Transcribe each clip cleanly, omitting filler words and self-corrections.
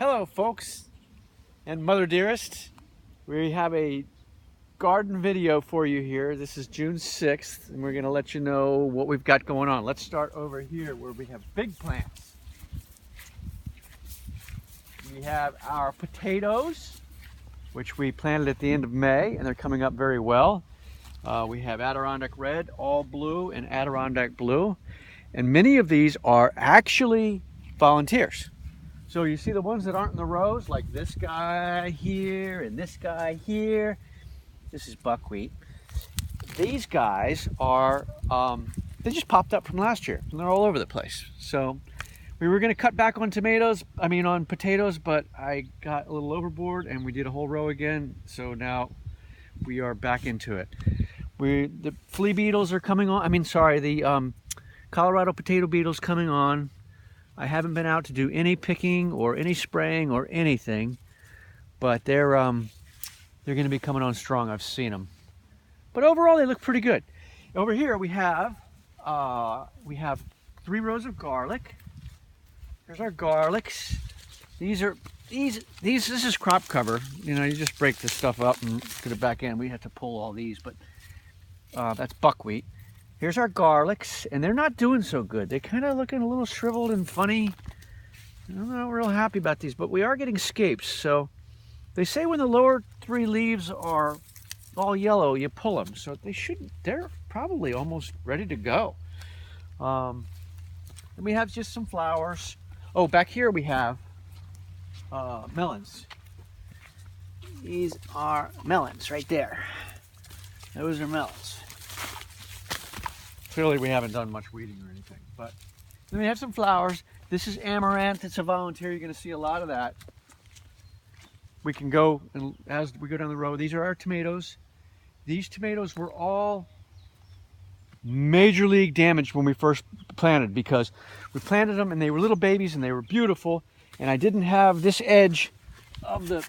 Hello folks and Mother Dearest. We have a garden video for you here. This is June 6th and we're going to let you know what we've got going on. Let's start over here where we have big plants. We have our potatoes, which we planted at the end of May, and they're coming up very well. We have Adirondack Red, All Blue, and Adirondack Blue. And many of these are actually volunteers. So you see the ones that aren't in the rows, like this guy here and this guy here. This is buckwheat. These guys are, they just popped up from last year and they're all over the place. So we were gonna cut back on on potatoes, but I got a little overboard and we did a whole row again. So now we are back into it. The flea beetles are coming on. The Colorado potato beetles coming on. I haven't been out to do any picking or any spraying or anything, but they're going to be coming on strong. I've seen them, but overall they look pretty good. Over here we have 3 rows of garlic. Here's our garlics. This is crop cover. You know, you just break this stuff up and put it back in. We have to pull all these, but that's buckwheat. Here's our garlics, and they're not doing so good. They're kind of looking a little shriveled and funny. I'm not real happy about these, but we are getting scapes. So they say when the lower 3 leaves are all yellow, you pull them. So they're probably almost ready to go. And we have just some flowers. Oh, back here we have melons. These are melons right there. Those are melons. Clearly we haven't done much weeding or anything, but then we have some flowers. This is amaranth. It's a volunteer. You're going to see a lot of that. We can go, and as we go down the road, these are our tomatoes. These tomatoes were all major league damaged when we first planted, because we planted them and they were little babies and they were beautiful, and I didn't have this edge of the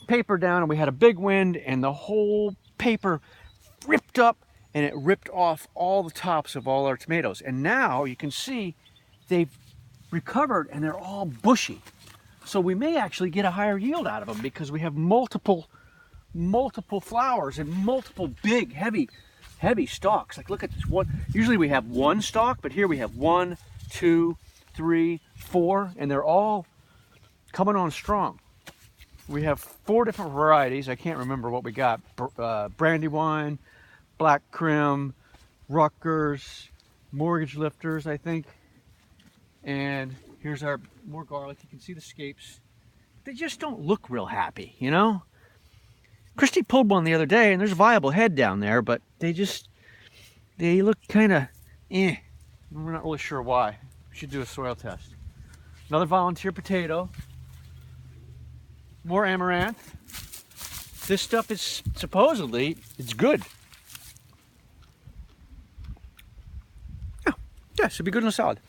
paper down, and we had a big wind and the whole paper ripped up, and it ripped off all the tops of all our tomatoes. And now you can see they've recovered and they're all bushy. So we may actually get a higher yield out of them because we have multiple flowers and multiple big, heavy stalks. Like, look at this one. Usually we have 1 stalk, but here we have 1, 2, 3, 4, and they're all coming on strong. We have 4 different varieties. I can't remember what we got. Brandywine, Black Crim, Rutgers, Mortgage Lifters, I think. And here's our more garlic. You can see the scapes. They just don't look real happy, you know? Christy pulled one the other day, and there's a viable head down there, but they look kind of eh. We're not really sure why. We should do a soil test. Another volunteer potato. More amaranth. This stuff is supposedly, it's good. Yeah, should be good in a salad.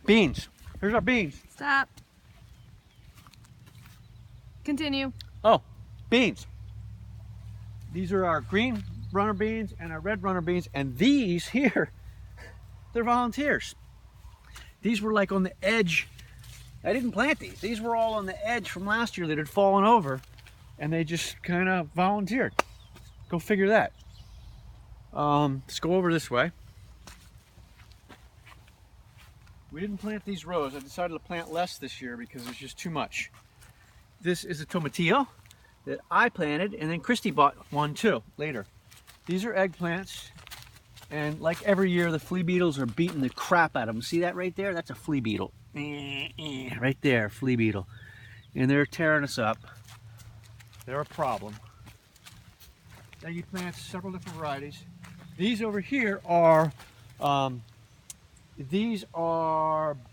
Beans. Here's our beans. Stop. Continue. Oh, beans. These are our green runner beans and our red runner beans, and these here, they're volunteers. These were like on the edge. I didn't plant these. These were all on the edge from last year that had fallen over, and they just kind of volunteered. Go figure that. Let's go over this way. We didn't plant these rows. I decided to plant less this year because it's just too much. This is a tomatillo that I planted, and then Christy bought one too later. These are eggplants, and like every year, the flea beetles are beating the crap out of them. See that right there? That's a flea beetle. Right there, flea beetle. And they're tearing us up. They're a problem. Eggplants, several different varieties. These over here are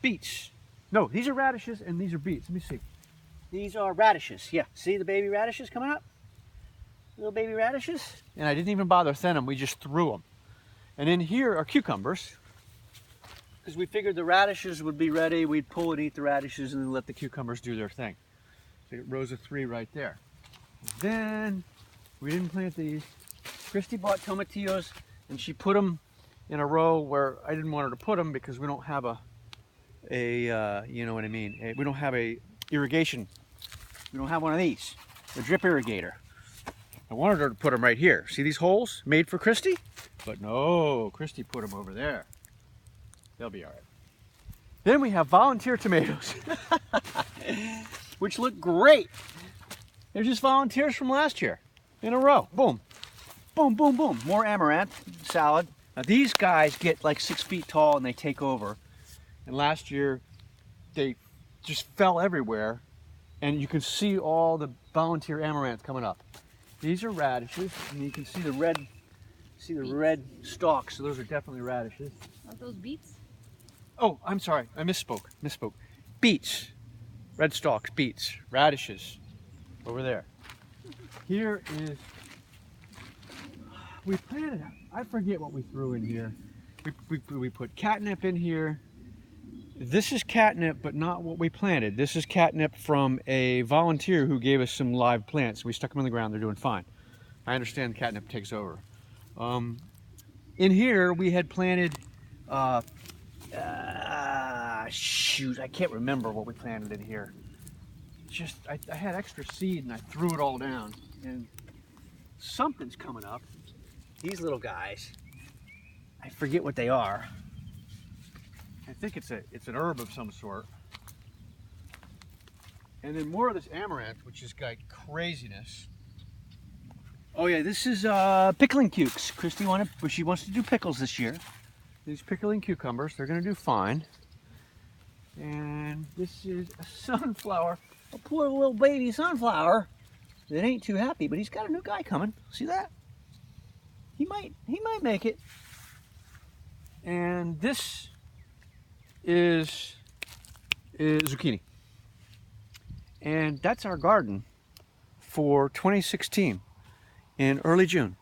beets. No, these are radishes and these are beets. Let me see. These are radishes. Yeah, see the baby radishes coming up? Little baby radishes. And I didn't even bother thinning them. We just threw them. And in here are cucumbers, because we figured the radishes would be ready. We'd pull and eat the radishes and then let the cucumbers do their thing. So rows of 3 right there. Then we didn't plant these. Christy bought tomatillos and she put them in a row where I didn't want her to put them because we don't have you know what I mean. We don't have a irrigation. We don't have one of these, a drip irrigator. I wanted her to put them right here. See these holes made for Christy? But no, Christy put them over there. They'll be all right. Then we have volunteer tomatoes, which look great. They're just volunteers from last year in a row. Boom, boom, boom, boom. More amaranth salad. Now these guys get like 6 feet tall and they take over. And last year they just fell everywhere. And you can see all the volunteer amaranth coming up. These are radishes, and you can see the red, red stalks. So those are definitely radishes. Aren't those beets? Oh, I'm sorry, I misspoke. Beets, red stalks, beets, radishes, over there. Here is, we planted, I forget what we threw in here. We put catnip in here. This is catnip, but not what we planted. This is catnip from a volunteer who gave us some live plants. We stuck them in the ground, they're doing fine. I understand catnip takes over. In here, we had planted, shoot, I can't remember what we planted in here. Just, I had extra seed and I threw it all down. And something's coming up. These little guys, I forget what they are. I think it's an herb of some sort. And then more of this amaranth, which is like craziness. Oh yeah, this is pickling cukes. Christy she wants to do pickles this year. These pickling cucumbers, they're gonna do fine. And this is a sunflower, a poor little baby sunflower that ain't too happy, but he's got a new guy coming. See that? He might make it. And this is zucchini. And that's our garden for 2016 in early June.